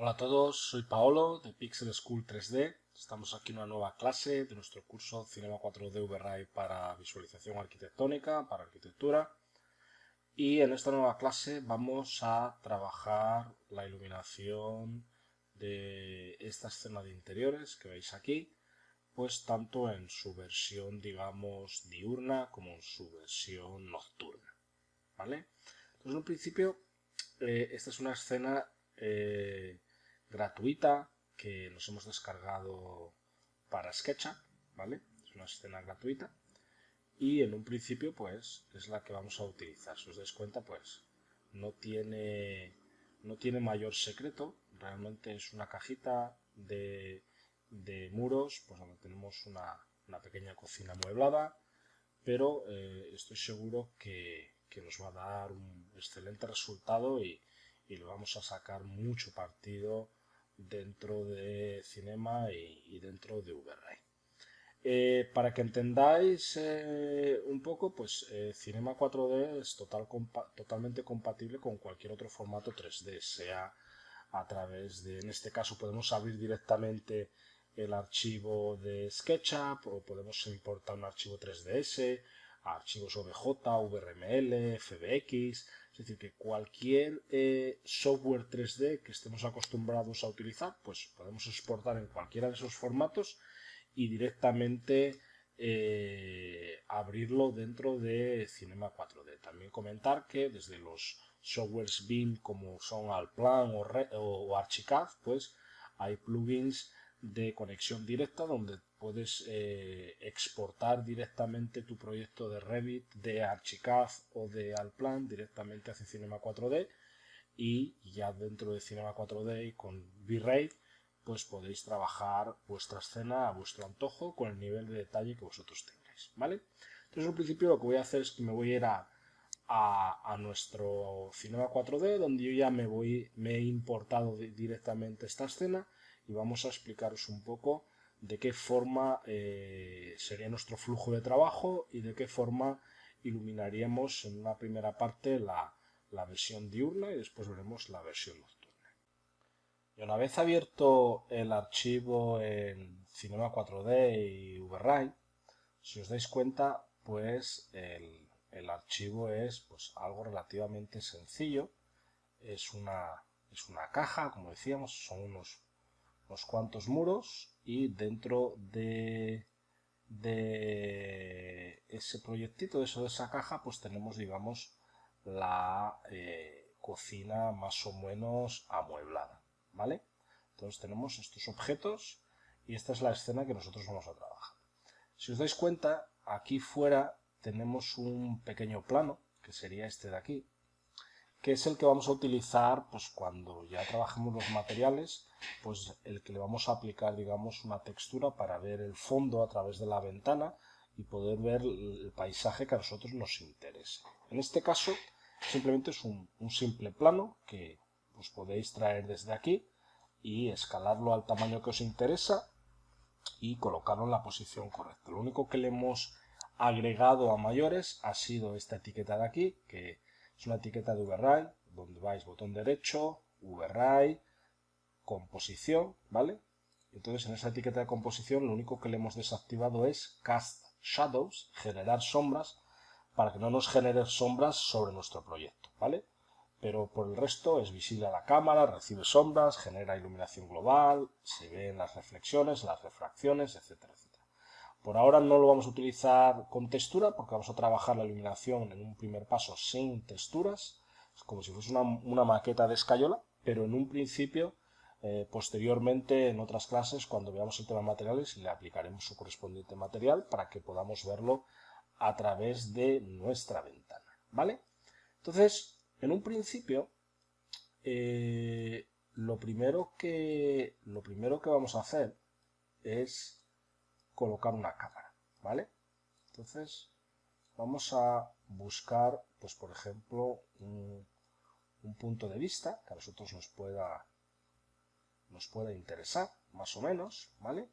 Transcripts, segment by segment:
Hola a todos, soy Paolo de Pixel School 3D. Estamos aquí en una nueva clase de nuestro curso Cinema 4D VRAI para visualización arquitectónica, para arquitectura. Y en esta nueva clase vamos a trabajar la iluminación de esta escena de interiores que veis aquí, pues tanto en su versión, digamos, diurna como en su versión nocturna, ¿vale? Entonces, en un principio, esta es una escena gratuita que nos hemos descargado para SketchUp, ¿vale? Es una escena gratuita y en un principio pues es la que vamos a utilizar. Si os dais cuenta pues no tiene mayor secreto, realmente es una cajita de muros pues donde tenemos una pequeña cocina amueblada, pero estoy seguro que nos va a dar un excelente resultado y le vamos a sacar mucho partido dentro de Cinema y dentro de VRAI. Para que entendáis un poco, pues Cinema 4D es totalmente compatible con cualquier otro formato 3D, sea a través de, en este caso podemos abrir directamente el archivo de SketchUp o podemos importar un archivo 3ds, archivos OBJ, VRML, FBX, es decir, que cualquier software 3D que estemos acostumbrados a utilizar, pues podemos exportar en cualquiera de esos formatos y directamente abrirlo dentro de Cinema 4D. También comentar que desde los softwares BIM como son Allplan o Archicad, pues hay plugins de conexión directa donde puedes exportar directamente tu proyecto de Revit, de Archicad o de Allplan directamente hacia Cinema 4D y ya dentro de Cinema 4D y con V-Ray pues podéis trabajar vuestra escena a vuestro antojo con el nivel de detalle que vosotros tengáis, ¿vale? Entonces, al principio lo que voy a hacer es que me voy a ir a nuestro Cinema 4D, donde yo ya me he importado directamente esta escena y vamos a explicaros un poco de qué forma sería nuestro flujo de trabajo y de qué forma iluminaríamos en una primera parte la versión diurna y después veremos la versión nocturna. Y una vez abierto el archivo en Cinema 4D y VRAI, si os dais cuenta, pues el archivo es pues, algo relativamente sencillo. Es una caja, como decíamos, son unos cuantos muros y dentro de ese proyectito, de esa caja, pues tenemos, digamos, la cocina más o menos amueblada, ¿vale? Entonces tenemos estos objetos y esta es la escena que nosotros vamos a trabajar. Si os dais cuenta, aquí fuera tenemos un pequeño plano, que sería este de aquí, que es el que vamos a utilizar pues cuando ya trabajemos los materiales, pues el que le vamos a aplicar, digamos, una textura para ver el fondo a través de la ventana y poder ver el paisaje que a nosotros nos interese. En este caso, simplemente es un simple plano que pues, podéis traer desde aquí y escalarlo al tamaño que os interesa y colocarlo en la posición correcta. Lo único que le hemos agregado a mayores ha sido esta etiqueta de aquí, que es una etiqueta de VRAI, donde vais botón derecho, VRAI, composición, ¿vale? Entonces en esa etiqueta de composición lo único que le hemos desactivado es Cast Shadows, generar sombras, para que no nos genere sombras sobre nuestro proyecto, ¿vale? Pero por el resto es visible a la cámara, recibe sombras, genera iluminación global, se ven las reflexiones, las refracciones, etcétera, etcétera. Por ahora no lo vamos a utilizar con textura porque vamos a trabajar la iluminación en un primer paso sin texturas, es como si fuese una maqueta de escayola, pero en un principio, posteriormente en otras clases, cuando veamos el tema de materiales, le aplicaremos su correspondiente material para que podamos verlo a través de nuestra ventana, ¿vale? Entonces, en un principio, lo primero que vamos a hacer es colocar una cámara, ¿vale? Entonces, vamos a buscar, pues por ejemplo, un punto de vista que a nosotros nos pueda interesar, más o menos, ¿vale?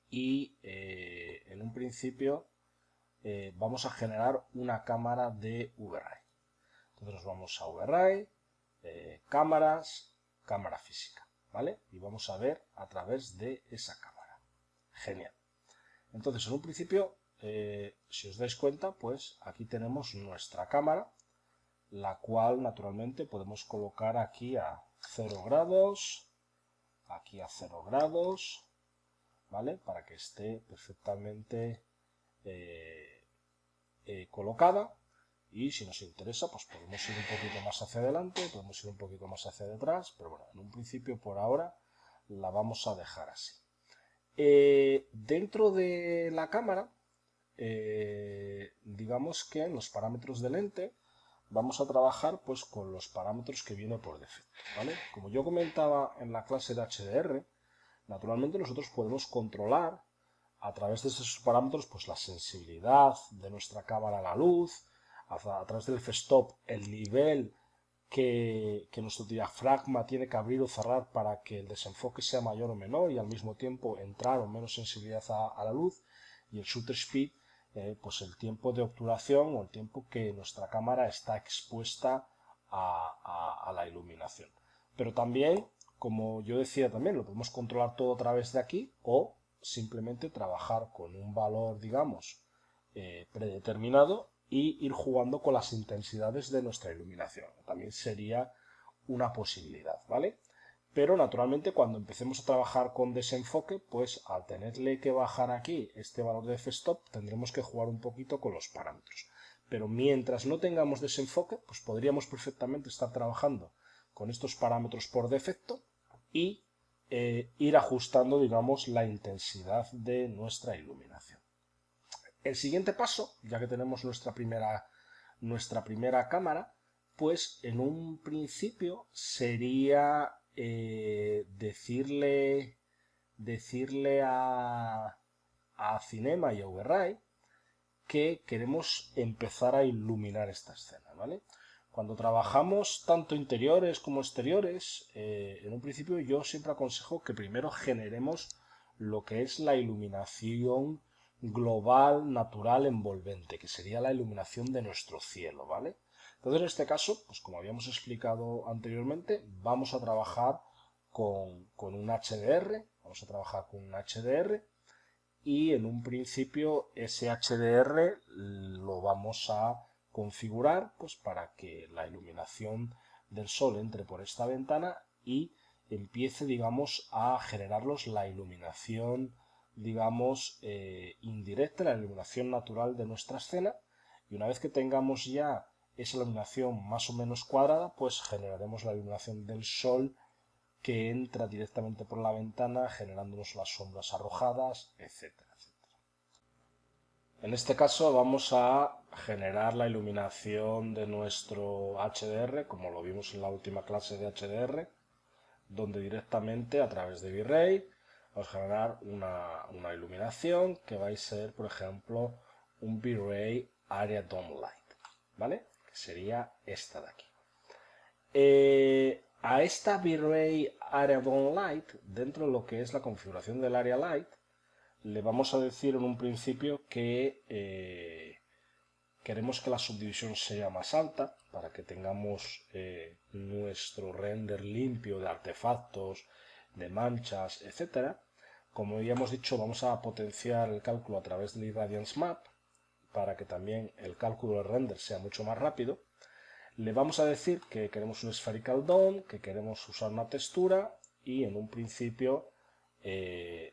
Y en un principio vamos a generar una cámara de VRAI. Entonces nos vamos a VRAI, cámaras, cámara física, ¿vale? Y vamos a ver a través de esa cámara. Genial. Entonces, en un principio, si os dais cuenta, pues aquí tenemos nuestra cámara, la cual naturalmente podemos colocar aquí a 0 grados, aquí a 0 grados, ¿vale? Para que esté perfectamente colocada. Y si nos interesa, pues podemos ir un poquito más hacia adelante, podemos ir un poquito más hacia detrás, pero bueno, en un principio por ahora la vamos a dejar así. Dentro de la cámara, digamos que en los parámetros de lente vamos a trabajar pues con los parámetros que viene por defecto, ¿vale? Como yo comentaba en la clase de HDR, naturalmente nosotros podemos controlar a través de esos parámetros pues la sensibilidad de nuestra cámara a la luz, a través del f-stop el nivel que nuestro diafragma tiene que abrir o cerrar para que el desenfoque sea mayor o menor y al mismo tiempo entrar o menos sensibilidad a la luz, y el shutter speed, pues el tiempo de obturación o el tiempo que nuestra cámara está expuesta a la iluminación. Pero también, como yo decía también, lo podemos controlar todo a través de aquí o simplemente trabajar con un valor, digamos, predeterminado y ir jugando con las intensidades de nuestra iluminación. También sería una posibilidad, ¿vale? Pero naturalmente cuando empecemos a trabajar con desenfoque, pues al tenerle que bajar aquí este valor de f-stop, tendremos que jugar un poquito con los parámetros. Pero mientras no tengamos desenfoque, pues podríamos perfectamente estar trabajando con estos parámetros por defecto y ir ajustando, digamos, la intensidad de nuestra iluminación. El siguiente paso, ya que tenemos nuestra primera cámara, pues en un principio sería decirle a Cinema y a Override que queremos empezar a iluminar esta escena, ¿vale? Cuando trabajamos tanto interiores como exteriores, en un principio yo siempre aconsejo que primero generemos lo que es la iluminación global, natural, envolvente, que sería la iluminación de nuestro cielo, ¿vale? Entonces, en este caso, pues como habíamos explicado anteriormente, vamos a trabajar con un HDR, y en un principio ese HDR lo vamos a configurar pues para que la iluminación del sol entre por esta ventana y empiece, digamos, a generarnos la iluminación, digamos, indirecta, la iluminación natural de nuestra escena. Y una vez que tengamos ya esa iluminación más o menos cuadrada, pues generaremos la iluminación del sol que entra directamente por la ventana, generándonos las sombras arrojadas, etcétera, etcétera. En este caso vamos a generar la iluminación de nuestro HDR, como lo vimos en la última clase de HDR, donde directamente a través de V-Ray vamos a generar una iluminación que va a ser, por ejemplo, un V-Ray Area Dome Light, ¿vale? Que sería esta de aquí. A esta V-Ray Area Dome Light, dentro de lo que es la configuración del Area Light, le vamos a decir en un principio que queremos que la subdivisión sea más alta para que tengamos nuestro render limpio de artefactos, de manchas, etc. Como ya hemos dicho, vamos a potenciar el cálculo a través del Irradiance Map para que también el cálculo del render sea mucho más rápido. Le vamos a decir que queremos un Spherical Dome, que queremos usar una textura y en un principio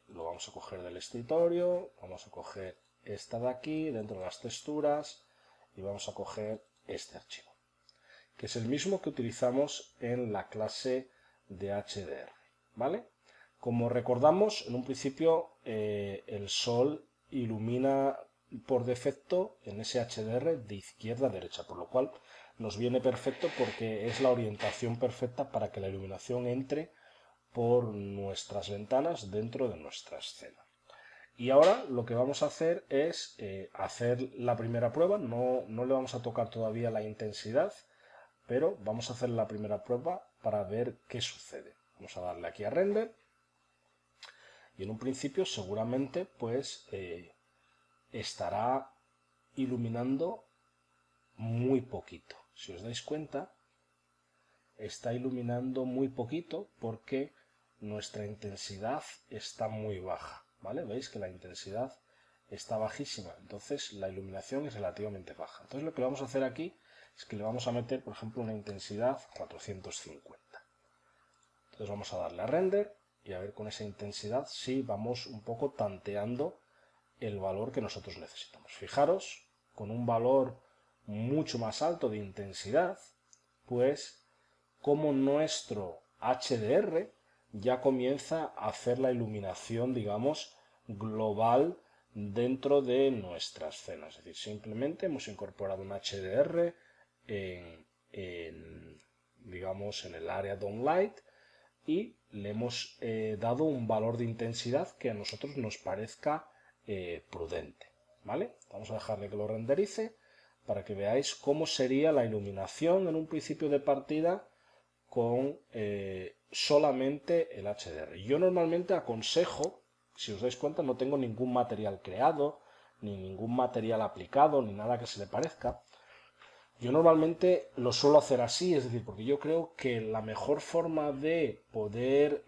lo vamos a coger del escritorio, vamos a coger esta de aquí dentro de las texturas y vamos a coger este archivo, que es el mismo que utilizamos en la clase de HDR, ¿vale? Como recordamos, en un principio el sol ilumina por defecto en ese HDR de izquierda a derecha, por lo cual nos viene perfecto porque es la orientación perfecta para que la iluminación entre por nuestras ventanas dentro de nuestra escena. Y ahora lo que vamos a hacer es hacer la primera prueba, no le vamos a tocar todavía la intensidad, pero vamos a hacer la primera prueba para ver qué sucede. Vamos a darle aquí a render y en un principio seguramente pues estará iluminando muy poquito. Si os dais cuenta, está iluminando muy poquito porque nuestra intensidad está muy baja, ¿vale? Veis que la intensidad está bajísima, entonces la iluminación es relativamente baja. Entonces lo que vamos a hacer aquí es que le vamos a meter, por ejemplo, una intensidad 450. Entonces vamos a darle a render y a ver con esa intensidad si vamos un poco tanteando el valor que nosotros necesitamos. Fijaros, con un valor mucho más alto de intensidad, pues como nuestro HDR ya comienza a hacer la iluminación, digamos, global dentro de nuestra escena. Es decir, simplemente hemos incorporado un HDR digamos, en el área downlight y le hemos dado un valor de intensidad que a nosotros nos parezca prudente, ¿vale? Vamos a dejarle que lo renderice para que veáis cómo sería la iluminación en un principio de partida con solamente el HDR. Yo normalmente aconsejo, si os dais cuenta, no tengo ningún material creado, ni ningún material aplicado, ni nada que se le parezca. Yo normalmente lo suelo hacer así, es decir, porque yo creo que la mejor forma de poder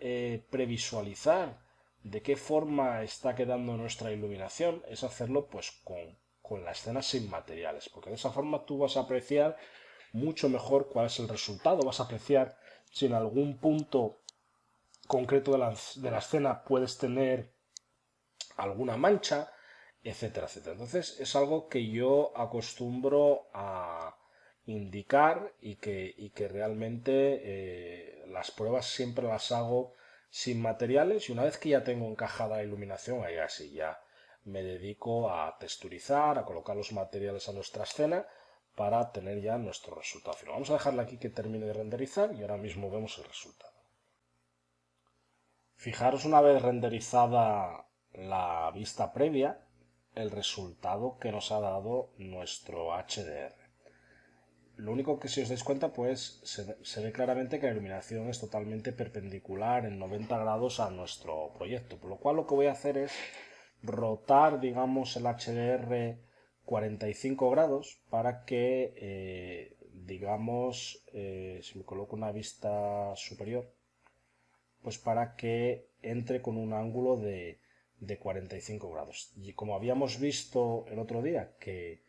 previsualizar de qué forma está quedando nuestra iluminación es hacerlo pues con la escena sin materiales, porque de esa forma tú vas a apreciar mucho mejor cuál es el resultado, vas a apreciar si en algún punto concreto de la escena puedes tener alguna mancha, etcétera, etcétera. Entonces es algo que yo acostumbro a indicar y que realmente las pruebas siempre las hago sin materiales y una vez que ya tengo encajada la iluminación, ahí así ya me dedico a texturizar, a colocar los materiales a nuestra escena para tener ya nuestro resultado final. Vamos a dejarle aquí que termine de renderizar y ahora mismo vemos el resultado. Fijaros una vez renderizada la vista previa, el resultado que nos ha dado nuestro HDR. Lo único que si os dais cuenta, pues se ve claramente que la iluminación es totalmente perpendicular en 90 grados a nuestro proyecto, por lo cual lo que voy a hacer es rotar, digamos, el HDR 45 grados para que, digamos, si me coloco una vista superior, pues para que entre con un ángulo de 45 grados. Y como habíamos visto el otro día que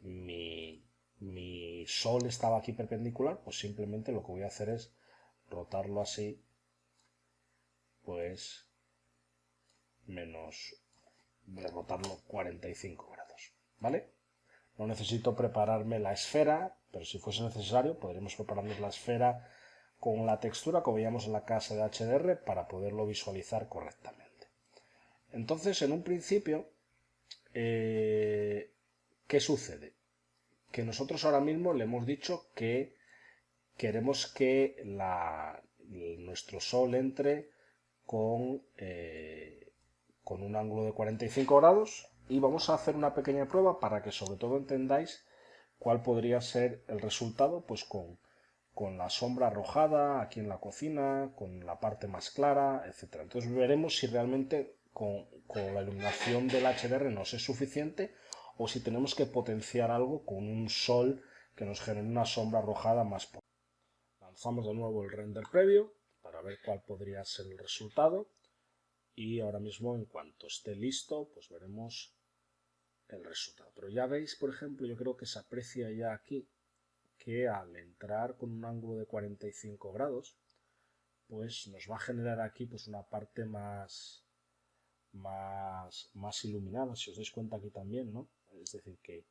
mi sol estaba aquí perpendicular, pues simplemente lo que voy a hacer es rotarlo así, pues menos, voy a rotarlo 45 grados, ¿vale? No necesito prepararme la esfera, pero si fuese necesario podríamos prepararnos la esfera con la textura que veíamos en la clase de HDR para poderlo visualizar correctamente. Entonces, en un principio, ¿qué sucede? Que nosotros ahora mismo le hemos dicho que queremos que nuestro sol entre con un ángulo de 45 grados y vamos a hacer una pequeña prueba para que sobre todo entendáis cuál podría ser el resultado pues con la sombra arrojada aquí en la cocina, con la parte más clara, etc. Entonces veremos si realmente con la iluminación del HDR nos es suficiente o si tenemos que potenciar algo con un sol que nos genere una sombra arrojada más potente. Lanzamos de nuevo el render previo para ver cuál podría ser el resultado y ahora mismo en cuanto esté listo pues veremos el resultado. Pero ya veis, por ejemplo, yo creo que se aprecia ya aquí que al entrar con un ángulo de 45 grados pues nos va a generar aquí pues una parte más iluminada, si os dais cuenta aquí también, ¿no? Es decir, que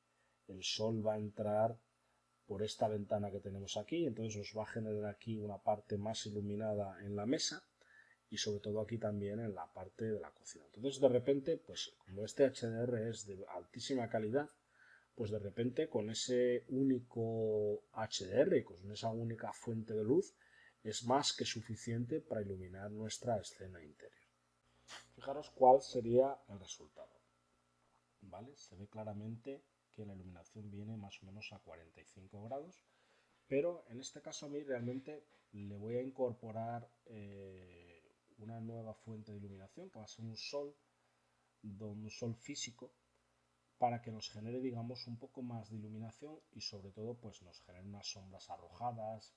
el sol va a entrar por esta ventana que tenemos aquí, entonces nos va a generar aquí una parte más iluminada en la mesa y sobre todo aquí también en la parte de la cocina. Entonces de repente, pues como este HDR es de altísima calidad, pues de repente con ese único HDR, con esa única fuente de luz, es más que suficiente para iluminar nuestra escena interior. Fijaros cuál sería el resultado. ¿Vale? Se ve claramente que la iluminación viene más o menos a 45 grados, pero en este caso a mí realmente le voy a incorporar una nueva fuente de iluminación que va a ser un sol físico para que nos genere, digamos, un poco más de iluminación y sobre todo pues nos genere unas sombras arrojadas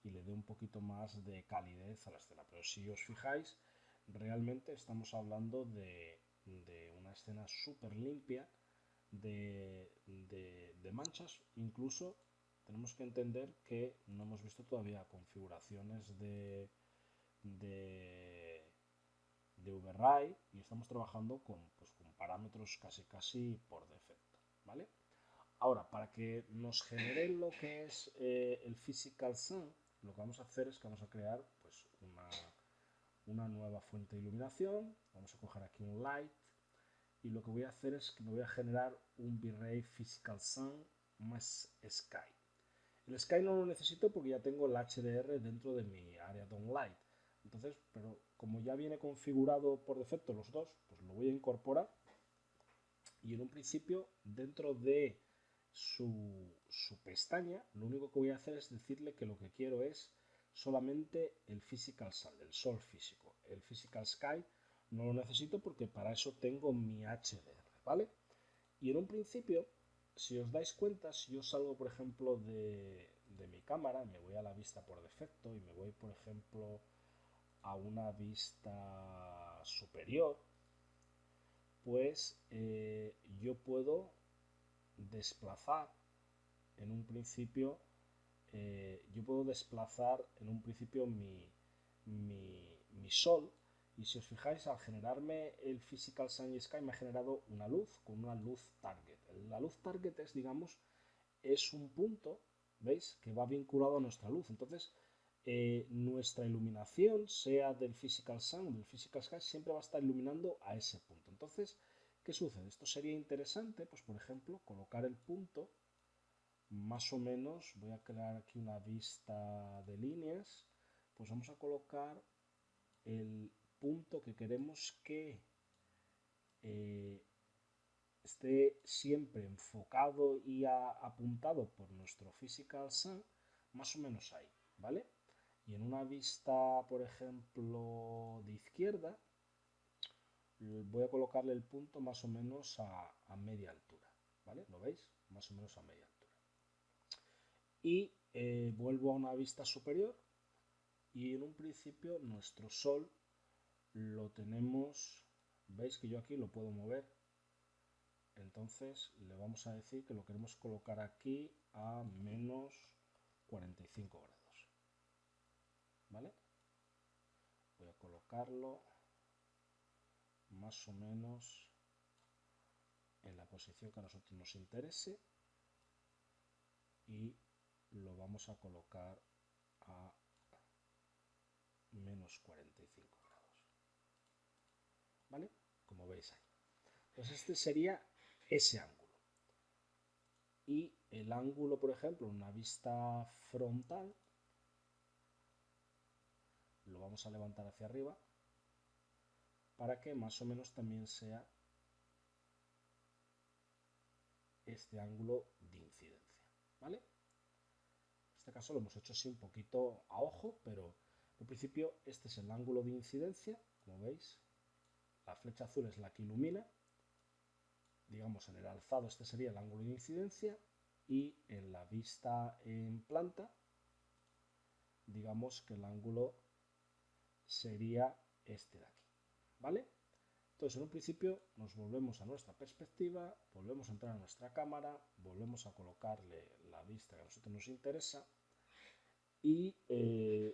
y le dé un poquito más de calidez a la escena. Pero si os fijáis, realmente estamos hablando de una escena súper limpia de manchas. Incluso tenemos que entender que no hemos visto todavía configuraciones de, de Override y estamos trabajando con parámetros casi por defecto, ¿vale? Ahora, para que nos genere lo que es el Physical Sun, lo que vamos a hacer es que vamos a crear pues, una nueva fuente de iluminación. Vamos a coger aquí un Light y lo que voy a hacer es que me voy a generar un V-Ray Physical Sun más Sky. El Sky no lo necesito porque ya tengo el HDR dentro de mi área Downlight. Entonces, pero como ya viene configurado por defecto los dos, pues lo voy a incorporar. Y en un principio, dentro de su pestaña, lo único que voy a hacer es decirle que lo que quiero es solamente el Physical Sun, el sol físico. El Physical Sky no lo necesito porque para eso tengo mi HDR, ¿vale? Y en un principio, si os dais cuenta, si yo salgo, por ejemplo, de mi cámara, me voy a la vista por defecto y me voy, por ejemplo, a una vista superior, pues yo puedo desplazar en un principio mi sol. Y si os fijáis, al generarme el Physical Sun y Sky me ha generado una luz con una luz target. La luz target es, digamos, es un punto, ¿veis? Que va vinculado a nuestra luz. Entonces, nuestra iluminación, sea del Physical Sun o del Physical Sky, siempre va a estar iluminando a ese punto. Entonces, ¿qué sucede? Esto sería interesante, pues por ejemplo, colocar el punto más o menos. Voy a crear aquí una vista de líneas. Pues vamos a colocar el punto que queremos que esté siempre enfocado y apuntado por nuestro Physical Sun, más o menos ahí, ¿vale? Y en una vista, por ejemplo, de izquierda, voy a colocarle el punto más o menos a media altura, ¿vale? ¿Lo veis? Más o menos a media altura. Y vuelvo a una vista superior y en un principio nuestro sol lo tenemos, veis que yo aquí lo puedo mover. Entonces le vamos a decir que lo queremos colocar aquí a menos 45 grados. ¿Vale? Voy a colocarlo más o menos en la posición que a nosotros nos interese y lo vamos a colocar a menos 45 grados. ¿Vale? Como veis ahí. Entonces este sería ese ángulo. Y el ángulo, por ejemplo, en una vista frontal, lo vamos a levantar hacia arriba para que más o menos también sea este ángulo de incidencia, ¿vale? En este caso lo hemos hecho así un poquito a ojo, pero en principio este es el ángulo de incidencia, como veis. La flecha azul es la que ilumina. Digamos, en el alzado este sería el ángulo de incidencia y en la vista en planta, digamos que el ángulo sería este de aquí, ¿vale? Entonces, en un principio nos volvemos a nuestra perspectiva, volvemos a entrar a nuestra cámara, volvemos a colocarle la vista que a nosotros nos interesa y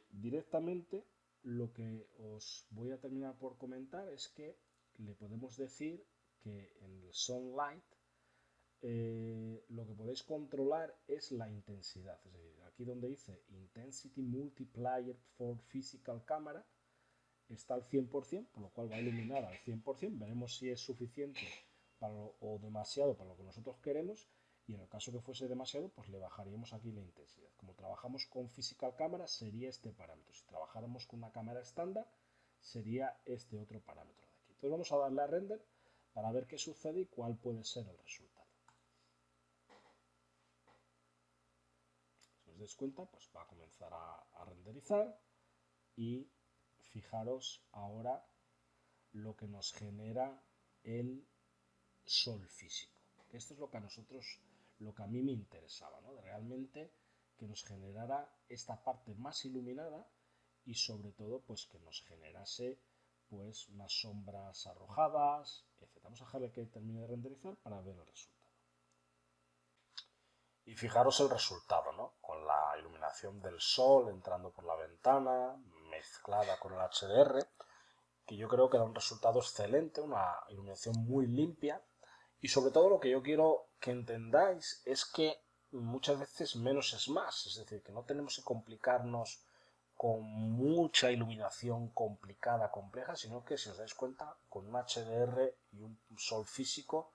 directamente lo que os voy a terminar por comentar es que le podemos decir que en el Sunlight lo que podéis controlar es la intensidad. Es decir, aquí donde dice Intensity Multiplier for Physical Camera, está al 100%, por lo cual va a iluminar al 100%. Veremos si es suficiente o demasiado para lo que nosotros queremos. Y en el caso que fuese demasiado, pues le bajaríamos aquí la intensidad. Como trabajamos con Physical Camera, sería este parámetro. Si trabajáramos con una cámara estándar, sería este otro parámetro de aquí. Entonces vamos a darle a Render para ver qué sucede y cuál puede ser el resultado. Si os dais cuenta, pues va a comenzar a renderizar y fijaros ahora lo que nos genera el sol físico. Esto es lo que a nosotros, lo que a mí me interesaba, ¿no? Realmente que nos generara esta parte más iluminada y sobre todo pues que nos generase pues unas sombras arrojadas, etc. Vamos a dejarle que termine de renderizar para ver el resultado. Y fijaros el resultado, ¿no? Con la iluminación del sol entrando por la ventana, mezclada con el HDR, que yo creo que da un resultado excelente, una iluminación muy limpia. Y sobre todo lo que yo quiero que entendáis es que muchas veces menos es más, es decir, que no tenemos que complicarnos con mucha iluminación complicada, compleja, sino que si os dais cuenta, con un HDR y un sol físico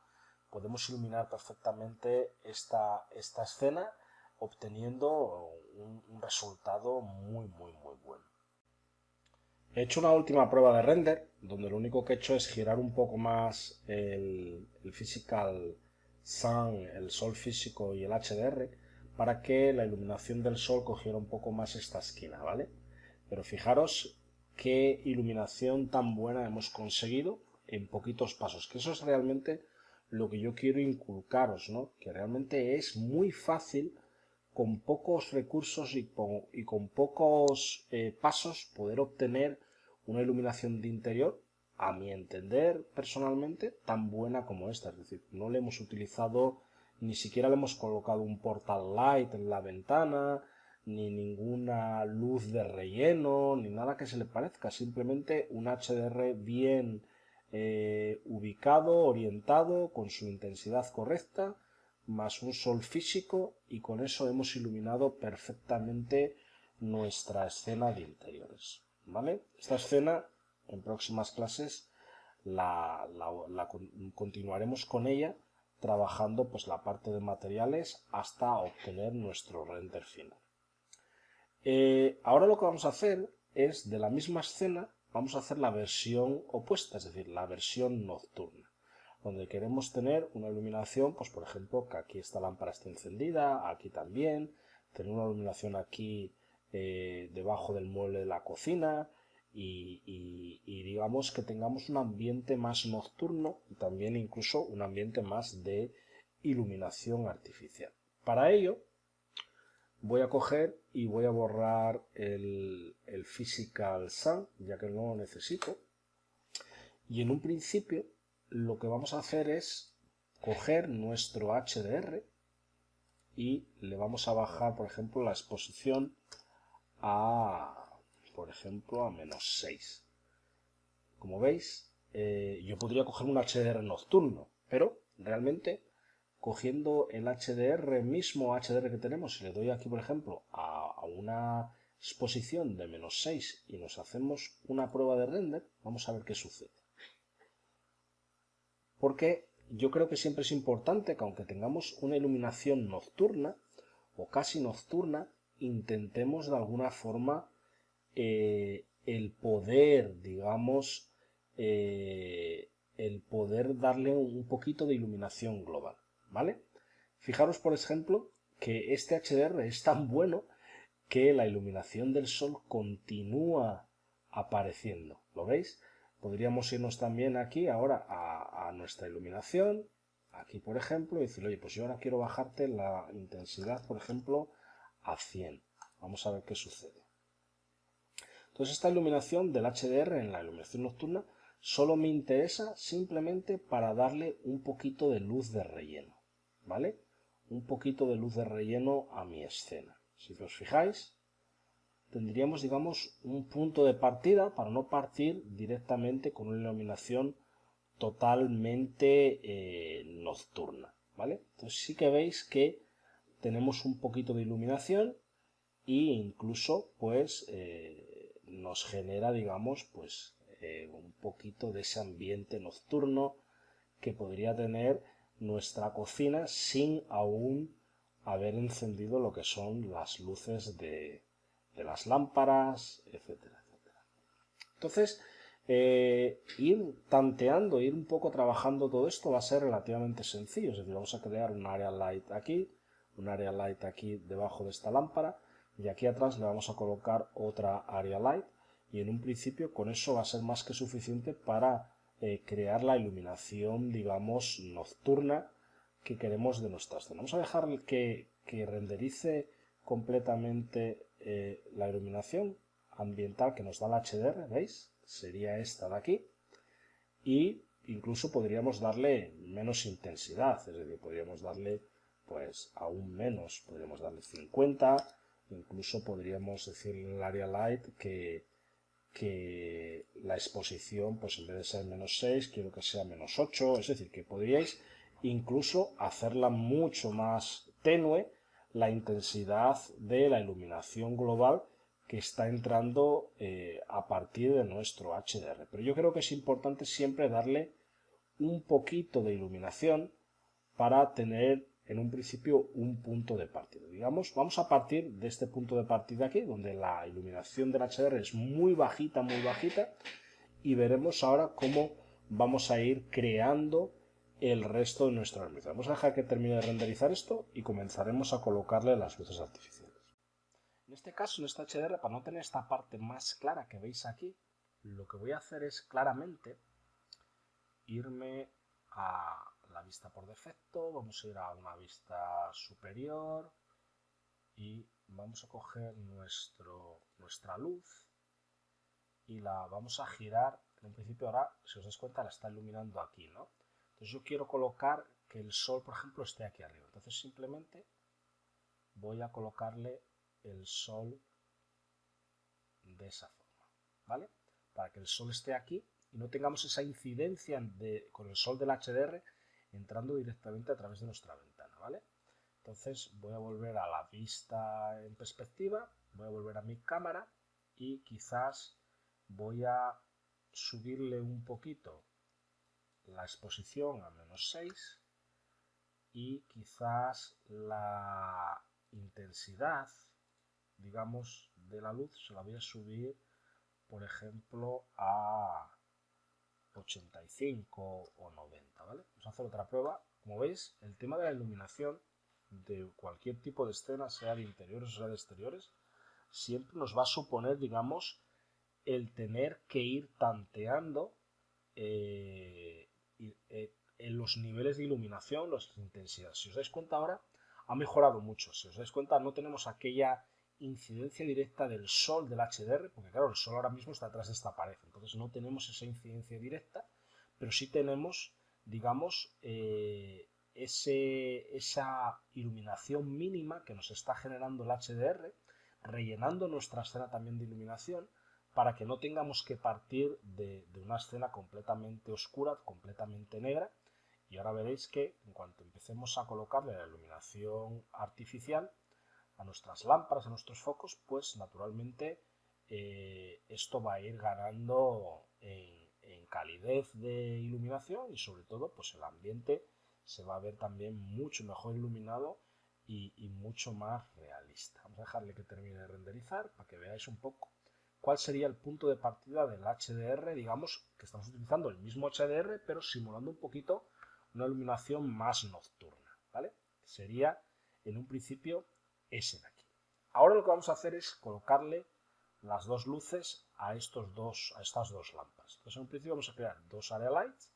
podemos iluminar perfectamente esta escena obteniendo un resultado muy bueno. He hecho una última prueba de render, donde lo único que he hecho es girar un poco más el Physical Sun, el sol físico y el HDR, para que la iluminación del sol cogiera un poco más esta esquina, ¿vale? Pero fijaros qué iluminación tan buena hemos conseguido en poquitos pasos, que eso es realmente lo que yo quiero inculcaros, ¿no? Que realmente es muy fácil con pocos recursos y con pocos pasos poder obtener una iluminación de interior, a mi entender personalmente, tan buena como esta. Es decir, no le hemos utilizado, ni siquiera le hemos colocado un portal light en la ventana, ni ninguna luz de relleno, ni nada que se le parezca. Simplemente un HDR bien ubicado, orientado, con su intensidad correcta, más un sol físico, y con eso hemos iluminado perfectamente nuestra escena de interiores, ¿vale? Esta escena en próximas clases continuaremos con ella trabajando pues la parte de materiales hasta obtener nuestro render final. Ahora lo que vamos a hacer es, de la misma escena, vamos a hacer la versión opuesta, es decir, la versión nocturna, donde queremos tener una iluminación, pues por ejemplo, que aquí esta lámpara esté encendida, aquí también, tener una iluminación aquí debajo del mueble de la cocina y digamos que tengamos un ambiente más nocturno y también incluso un ambiente más de iluminación artificial. Para ello voy a coger y voy a borrar el Physical Sun, ya que no lo necesito, y en un principio lo que vamos a hacer es coger nuestro HDR y le vamos a bajar, por ejemplo, la exposición por ejemplo, a -6. Como veis, yo podría coger un HDR nocturno, pero realmente cogiendo el HDR, mismo HDR que tenemos, si le doy aquí, por ejemplo, a una exposición de -6 y nos hacemos una prueba de render, vamos a ver qué sucede. Porque yo creo que siempre es importante que aunque tengamos una iluminación nocturna o casi nocturna, intentemos de alguna forma el poder, digamos, el poder darle un poquito de iluminación global, ¿vale? Fijaros, por ejemplo, que este HDR es tan bueno que la iluminación del sol continúa apareciendo, ¿lo veis? Podríamos irnos también aquí ahora a nuestra iluminación, aquí por ejemplo, y decir, oye, pues yo ahora quiero bajarte la intensidad, por ejemplo, a 100. Vamos a ver qué sucede. Entonces esta iluminación del HDR en la iluminación nocturna solo me interesa simplemente para darle un poquito de luz de relleno, ¿vale? Un poquito de luz de relleno a mi escena. Si os fijáis, tendríamos, digamos, un punto de partida para no partir directamente con una iluminación totalmente nocturna, ¿vale? Entonces sí que veis que tenemos un poquito de iluminación e incluso pues nos genera, digamos, pues un poquito de ese ambiente nocturno que podría tener nuestra cocina sin aún haber encendido lo que son las luces de las lámparas, etcétera, etcétera. Entonces, ir tanteando, ir un poco trabajando todo esto va a ser relativamente sencillo. Es decir, vamos a crear un area light aquí, un area light aquí debajo de esta lámpara, y aquí atrás le vamos a colocar otra area light, y en un principio con eso va a ser más que suficiente para crear la iluminación, digamos, nocturna que queremos de nuestra escena. Vamos a dejar que renderice completamente la iluminación ambiental que nos da el HDR, ¿veis? Sería esta de aquí. Y incluso podríamos darle menos intensidad, es decir, podríamos darle pues aún menos, podríamos darle 50, incluso podríamos decirle en el area light que la exposición, pues en vez de ser menos 6, quiero que sea menos 8, es decir, que podríais incluso hacerla mucho más tenue la intensidad de la iluminación global que está entrando a partir de nuestro HDR. Pero yo creo que es importante siempre darle un poquito de iluminación para tener en un principio un punto de partida. Digamos, vamos a partir de este punto de partida aquí, donde la iluminación del HDR es muy bajita, y veremos ahora cómo vamos a ir creando el resto de nuestra iluminación. Vamos a dejar que termine de renderizar esto y comenzaremos a colocarle las luces artificiales. En este caso, en este HDR, para no tener esta parte más clara que veis aquí, lo que voy a hacer es claramente irme a la vista por defecto, vamos a ir a una vista superior y vamos a coger nuestra luz y la vamos a girar. En principio ahora, si os dais cuenta, la está iluminando aquí, ¿no? Entonces yo quiero colocar que el sol, por ejemplo, esté aquí arriba. Entonces simplemente voy a colocarle el sol de esa forma, ¿vale? Para que el sol esté aquí y no tengamos esa incidencia con el sol del HDR entrando directamente a través de nuestra ventana, ¿vale? Entonces voy a volver a la vista en perspectiva, voy a volver a mi cámara y quizás voy a subirle un poquito la exposición a menos 6 y quizás la intensidad, digamos, de la luz se la voy a subir, por ejemplo, a 85 o 90, ¿vale? Vamos a hacer otra prueba. Como veis, el tema de la iluminación de cualquier tipo de escena, sea de interiores o sea de exteriores, siempre nos va a suponer, digamos, el tener que ir tanteando en los niveles de iluminación, las intensidades. Si os dais cuenta ahora, ha mejorado mucho. Si os dais cuenta, no tenemos aquella incidencia directa del sol del HDR, porque claro, el sol ahora mismo está detrás de esta pared, entonces no tenemos esa incidencia directa, pero sí tenemos, digamos, esa iluminación mínima que nos está generando el HDR, rellenando nuestra escena también de iluminación, para que no tengamos que partir de una escena completamente oscura, completamente negra. Y ahora veréis que en cuanto empecemos a colocarle la iluminación artificial a nuestras lámparas, a nuestros focos, pues naturalmente esto va a ir ganando en calidez de iluminación y sobre todo pues el ambiente se va a ver también mucho mejor iluminado y mucho más realista. Vamos a dejarle que termine de renderizar para que veáis un poco cuál sería el punto de partida del HDR, digamos que estamos utilizando el mismo HDR pero simulando un poquito una iluminación más nocturna, ¿vale? Sería en un principio ese de aquí. Ahora lo que vamos a hacer es colocarle las dos luces a estas dos lámparas. Entonces en un principio vamos a crear dos area lights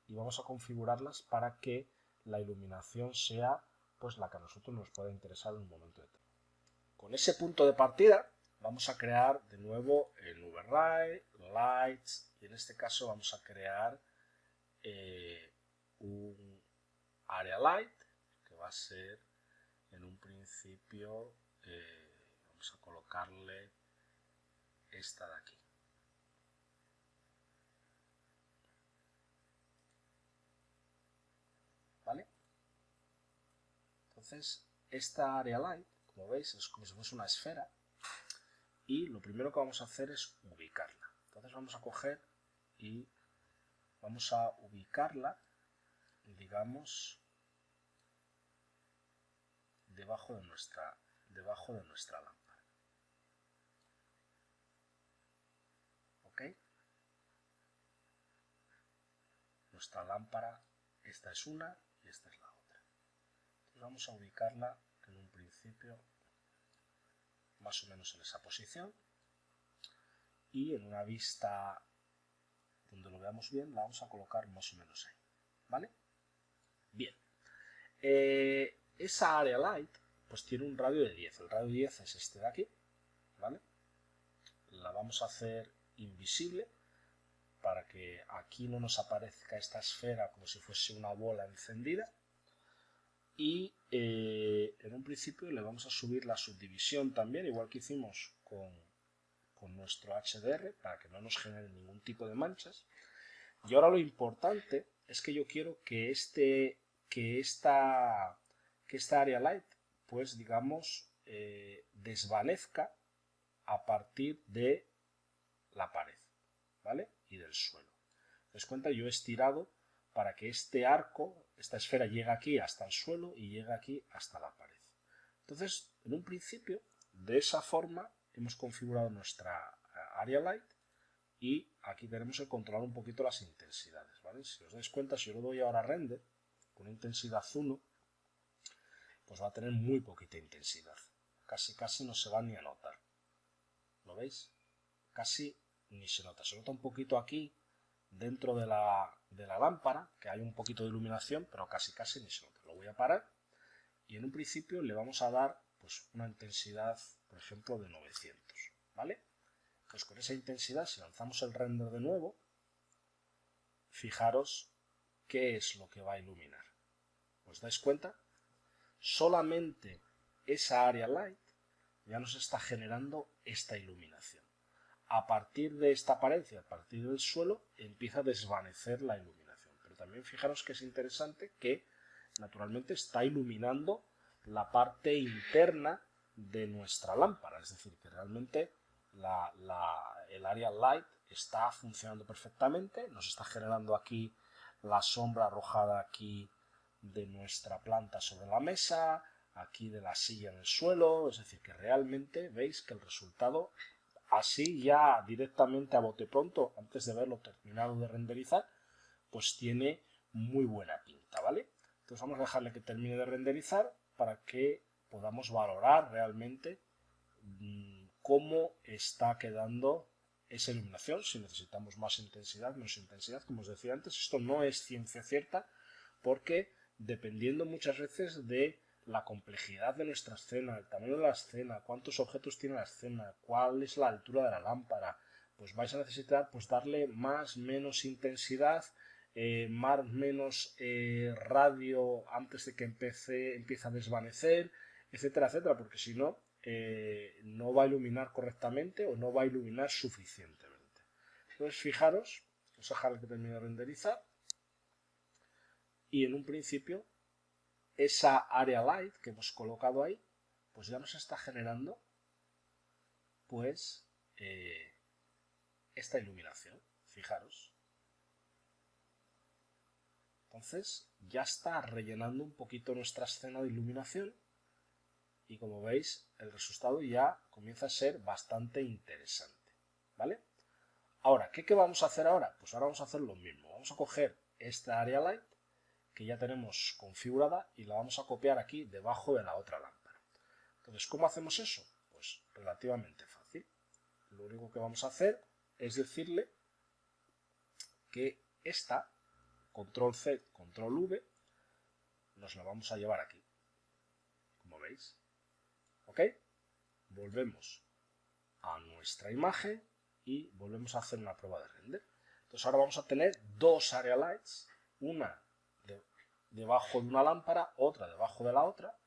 y vamos a configurarlas para que la iluminación sea pues la que a nosotros nos pueda interesar en un momento determinado. Con ese punto de partida vamos a crear de nuevo el overlay, lights, y en este caso vamos a crear un area light que va a ser en un principio, vamos a colocarle esta de aquí. ¿Vale? Entonces, esta area light, como veis, es como si fuese una esfera y lo primero que vamos a hacer es ubicarla. Entonces vamos a coger y vamos a ubicarla, digamos, debajo de nuestra lámpara. ¿Ok? Nuestra lámpara, esta es una y esta es la otra. Entonces vamos a ubicarla en un principio más o menos en esa posición y en una vista donde lo veamos bien la vamos a colocar más o menos ahí, ¿vale? Bien, esa area light pues tiene un radio de 10. El radio 10 es este de aquí, ¿vale? La vamos a hacer invisible para que aquí no nos aparezca esta esfera como si fuese una bola encendida. Y en un principio le vamos a subir la subdivisión también, igual que hicimos con nuestro HDR, para que no nos genere ningún tipo de manchas. Y ahora lo importante es que yo quiero que esta area light, pues digamos, desvanezca a partir de la pared, ¿vale? Y del suelo. ¿Te das cuenta? Yo he estirado para que este arco, esta esfera, llegue aquí hasta el suelo y llegue aquí hasta la pared. Entonces, en un principio, de esa forma, hemos configurado nuestra area light y aquí tenemos que controlar un poquito las intensidades, ¿vale? Si os dais cuenta, si yo le doy ahora a render con intensidad 1, pues va a tener muy poquita intensidad. Casi no se va ni a notar. ¿Lo veis? Casi ni se nota. Se nota un poquito aquí dentro de la lámpara, que hay un poquito de iluminación, pero casi ni se nota. Lo voy a parar y en un principio le vamos a dar pues una intensidad, por ejemplo, de 900, ¿vale? Pues con esa intensidad, si lanzamos el render de nuevo, fijaros qué es lo que va a iluminar. ¿Os dais cuenta? Solamente esa area light ya nos está generando esta iluminación. A partir de esta pared y a partir del suelo empieza a desvanecer la iluminación. Pero también fijaros que es interesante que naturalmente está iluminando la parte interna de nuestra lámpara. Es decir, que realmente el area light está funcionando perfectamente. Nos está generando aquí la sombra arrojada aquí de nuestra planta sobre la mesa, aquí de la silla en el suelo. Es decir, que realmente veis que el resultado así ya directamente a bote pronto, antes de verlo terminado de renderizar, pues tiene muy buena pinta, ¿vale? Entonces vamos a dejarle que termine de renderizar para que podamos valorar realmente cómo está quedando esa iluminación, si necesitamos más intensidad, menos intensidad. Como os decía antes, esto no es ciencia cierta porque dependiendo muchas veces de la complejidad de nuestra escena, el tamaño de la escena, cuántos objetos tiene la escena, cuál es la altura de la lámpara, pues vais a necesitar pues darle más, menos intensidad, más, menos radio antes de que empiece a desvanecer, etcétera, etcétera, porque si no, no va a iluminar correctamente o no va a iluminar suficientemente. Entonces, fijaros, vamos a dejar que termine de renderizar y en un principio esa area light que hemos colocado ahí, pues ya nos está generando pues esta iluminación, fijaros. Entonces ya está rellenando un poquito nuestra escena de iluminación y como veis el resultado ya comienza a ser bastante interesante, ¿vale? Ahora, ¿qué vamos a hacer ahora? Pues ahora vamos a hacer lo mismo, vamos a coger esta area light que ya tenemos configurada y la vamos a copiar aquí debajo de la otra lámpara. Entonces, ¿cómo hacemos eso? Pues relativamente fácil. Lo único que vamos a hacer es decirle que esta, control C, control V, nos la vamos a llevar aquí, como veis. ¿Ok? Volvemos a nuestra imagen y volvemos a hacer una prueba de render. Entonces ahora vamos a tener dos area lights, una debajo de una lámpara, otra debajo de la otra,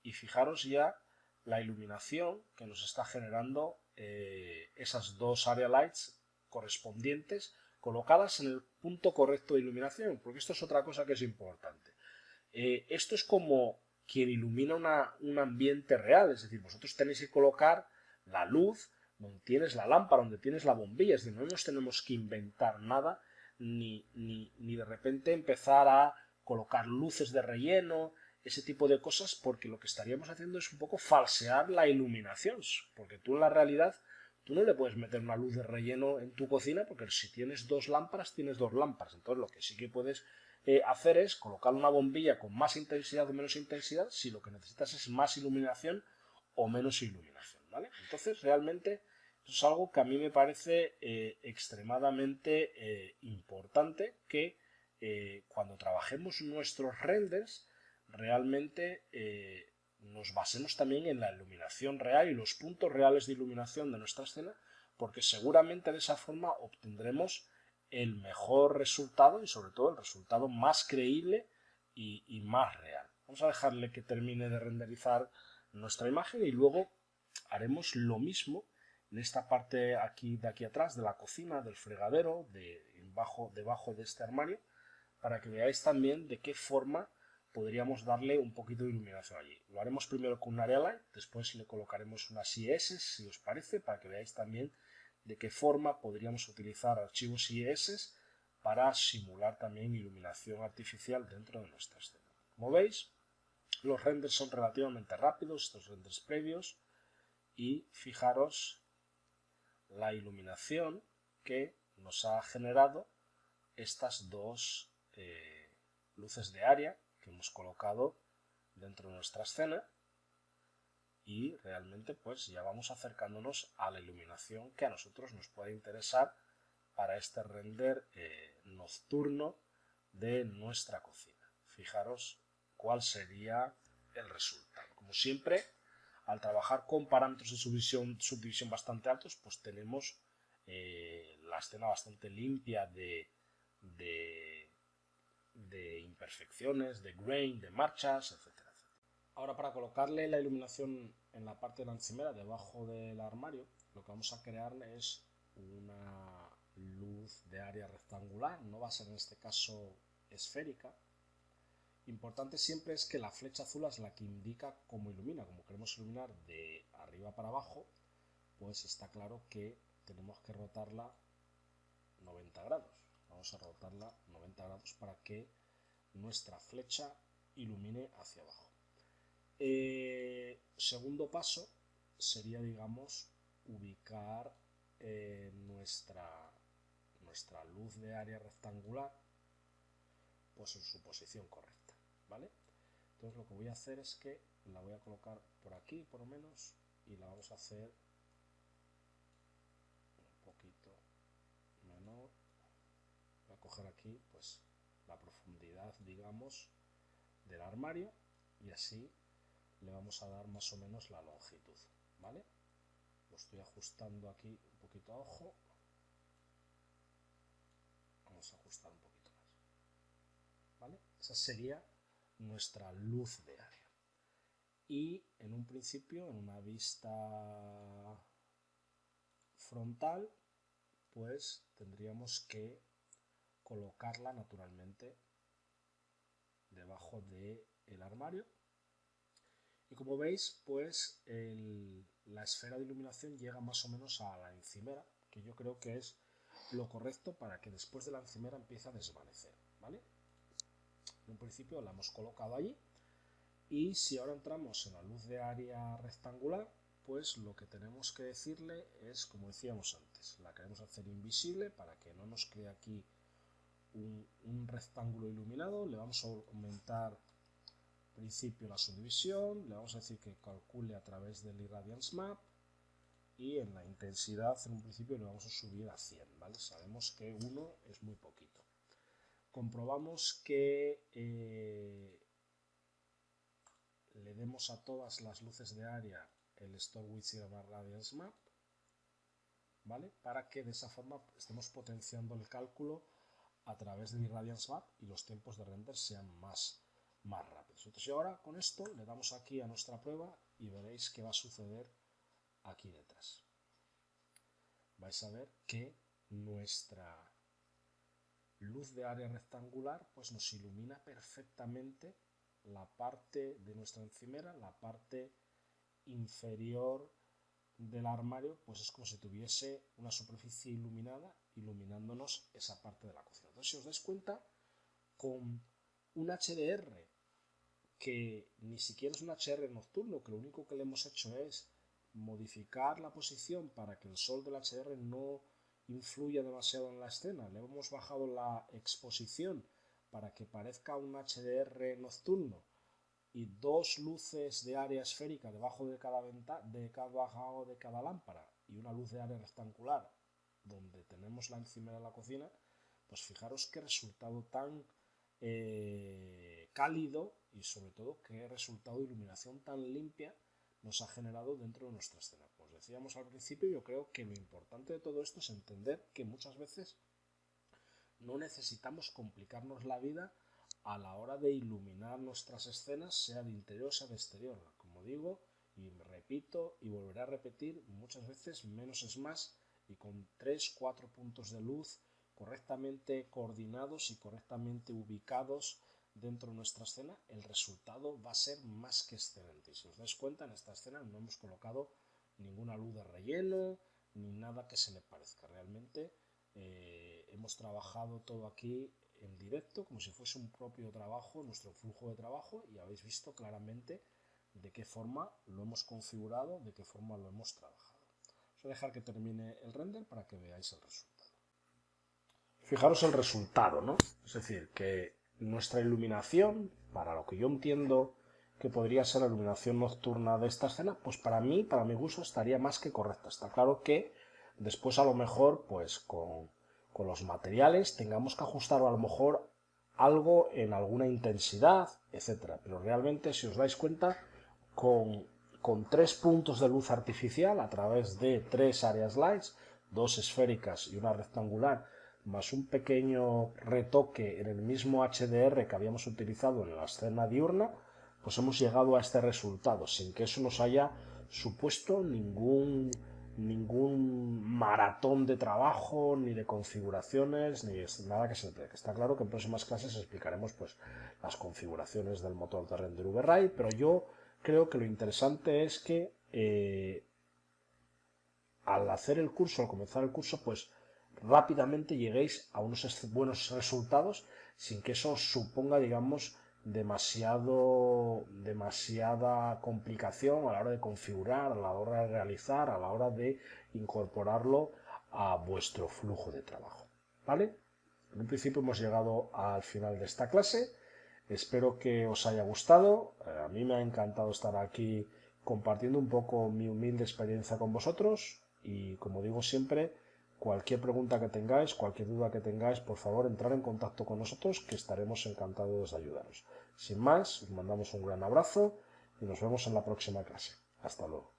y fijaros ya la iluminación que nos está generando esas dos area lights correspondientes colocadas en el punto correcto de iluminación, porque esto es otra cosa que es importante. Esto es como quien ilumina un ambiente real, es decir, vosotros tenéis que colocar la luz donde tienes la lámpara, donde tienes la bombilla, es decir, no nos tenemos que inventar nada, ni de repente empezar a colocar luces de relleno, ese tipo de cosas, porque lo que estaríamos haciendo es un poco falsear la iluminación, porque tú en la realidad, tú no le puedes meter una luz de relleno en tu cocina, porque si tienes dos lámparas, tienes dos lámparas, entonces lo que sí que puedes hacer es colocar una bombilla con más intensidad o menos intensidad, si lo que necesitas es más iluminación o menos iluminación, ¿vale? Entonces realmente eso es algo que a mí me parece extremadamente importante, que cuando trabajemos nuestros renders realmente nos basemos también en la iluminación real y los puntos reales de iluminación de nuestra escena, porque seguramente de esa forma obtendremos el mejor resultado y sobre todo el resultado más creíble y más real. Vamos a dejarle que termine de renderizar nuestra imagen y luego haremos lo mismo en esta parte de aquí atrás de la cocina, del fregadero, debajo de este armario, para que veáis también de qué forma podríamos darle un poquito de iluminación allí. Lo haremos primero con un Area Light, después le colocaremos unas IES, si os parece, para que veáis también de qué forma podríamos utilizar archivos IES para simular también iluminación artificial dentro de nuestra escena. Como veis, los renders son relativamente rápidos, estos renders previos, y fijaros la iluminación que nos ha generado estas dos luces de área que hemos colocado dentro de nuestra escena, y realmente pues ya vamos acercándonos a la iluminación que a nosotros nos puede interesar para este render nocturno de nuestra cocina. Fijaros cuál sería el resultado. Como siempre, al trabajar con parámetros de subdivisión bastante altos, pues tenemos la escena bastante limpia de imperfecciones, de grain, de marchas, etcétera. Ahora, para colocarle la iluminación en la parte de la encimera, debajo del armario, lo que vamos a crear es una luz de área rectangular, no va a ser en este caso esférica. Importante siempre es que la flecha azul es la que indica cómo ilumina. Como queremos iluminar de arriba para abajo, pues está claro que tenemos que rotarla 90 grados. Vamos a rotarla 90 grados para que nuestra flecha ilumine hacia abajo. Segundo paso sería, digamos, ubicar nuestra luz de área rectangular pues en su posición correcta, ¿vale? Entonces lo que voy a hacer es que la voy a colocar por aquí por lo menos y la vamos a hacer un poquito menor. Voy a coger aquí pues la profundidad, digamos, del armario y así le vamos a dar más o menos la longitud, ¿vale? Lo estoy ajustando aquí un poquito a ojo. Vamos a ajustar un poquito más, ¿vale? Esa sería nuestra luz de área. Y en un principio, en una vista frontal, pues tendríamos que colocarla naturalmente debajo del armario. Y como veis, pues la esfera de iluminación llega más o menos a la encimera, que yo creo que es lo correcto para que después de la encimera empiece a desvanecer, ¿vale? En un principio la hemos colocado allí, y si ahora entramos en la luz de área rectangular, pues lo que tenemos que decirle es, como decíamos antes, la queremos hacer invisible para que no nos quede aquí un rectángulo iluminado. Le vamos a aumentar principio la subdivisión, le vamos a decir que calcule a través del Irradiance Map, y en la intensidad en un principio le vamos a subir a 100, ¿vale? Sabemos que 1 es muy poquito. Comprobamos que le demos a todas las luces de área el Store with Irradiance Map, ¿vale? Para que de esa forma estemos potenciando el cálculo a través del Irradiance Map y los tiempos de render sean más rápidos. Entonces, ahora con esto le damos aquí a nuestra prueba y veréis qué va a suceder aquí detrás. Vais a ver que nuestra luz de área rectangular pues nos ilumina perfectamente la parte de nuestra encimera, la parte inferior del armario, pues es como si tuviese una superficie iluminada iluminándonos esa parte de la cocina. Entonces, si os dais cuenta, con un HDR que ni siquiera es un HDR nocturno, que lo único que le hemos hecho es modificar la posición para que el sol del HDR no influya demasiado en la escena, le hemos bajado la exposición para que parezca un HDR nocturno, y dos luces de área esférica debajo de cada lámpara y una luz de área rectangular donde tenemos la encimera de la cocina, pues fijaros qué resultado tan cálido y sobre todo qué resultado de iluminación tan limpia nos ha generado dentro de nuestra escena. Como decíamos al principio, yo creo que lo importante de todo esto es entender que muchas veces no necesitamos complicarnos la vida a la hora de iluminar nuestras escenas, sea de interior, sea de exterior. Como digo, y repito y volveré a repetir, muchas veces menos es más, y con 3-4 puntos de luz correctamente coordinados y correctamente ubicados dentro de nuestra escena, el resultado va a ser más que excelente. Y si os dais cuenta, en esta escena no hemos colocado ninguna luz de relleno ni nada que se le parezca. Realmente hemos trabajado todo aquí en directo, como si fuese un propio trabajo, nuestro flujo de trabajo, y habéis visto claramente de qué forma lo hemos configurado, de qué forma lo hemos trabajado. Os voy a dejar que termine el render para que veáis el resultado. Fijaros el resultado, ¿no? Es decir, que nuestra iluminación, para lo que yo entiendo que podría ser la iluminación nocturna de esta escena, pues para mí, para mi gusto, estaría más que correcta. Está claro que después a lo mejor, pues con los materiales tengamos que ajustar a lo mejor algo en alguna intensidad, etcétera. Pero realmente, si os dais cuenta, con 3 puntos de luz artificial a través de 3 áreas lights, 2 esféricas y una rectangular, más un pequeño retoque en el mismo HDR que habíamos utilizado en la escena diurna, pues hemos llegado a este resultado, sin que eso nos haya supuesto ningún maratón de trabajo, ni de configuraciones, ni nada que se entregue. Está claro que en próximas clases explicaremos pues las configuraciones del motor de render VRAI, pero yo creo que lo interesante es que al hacer el curso, al comenzar el curso, pues rápidamente lleguéis a unos buenos resultados sin que eso suponga, digamos, demasiada complicación a la hora de configurar, a la hora de realizar, a la hora de incorporarlo a vuestro flujo de trabajo. ¿Vale? En un principio hemos llegado al final de esta clase. Espero que os haya gustado. A mí me ha encantado estar aquí compartiendo un poco mi humilde experiencia con vosotros. Y como digo siempre, cualquier pregunta que tengáis, cualquier duda que tengáis, por favor, entrar en contacto con nosotros, que estaremos encantados de ayudaros. Sin más, os mandamos un gran abrazo y nos vemos en la próxima clase. Hasta luego.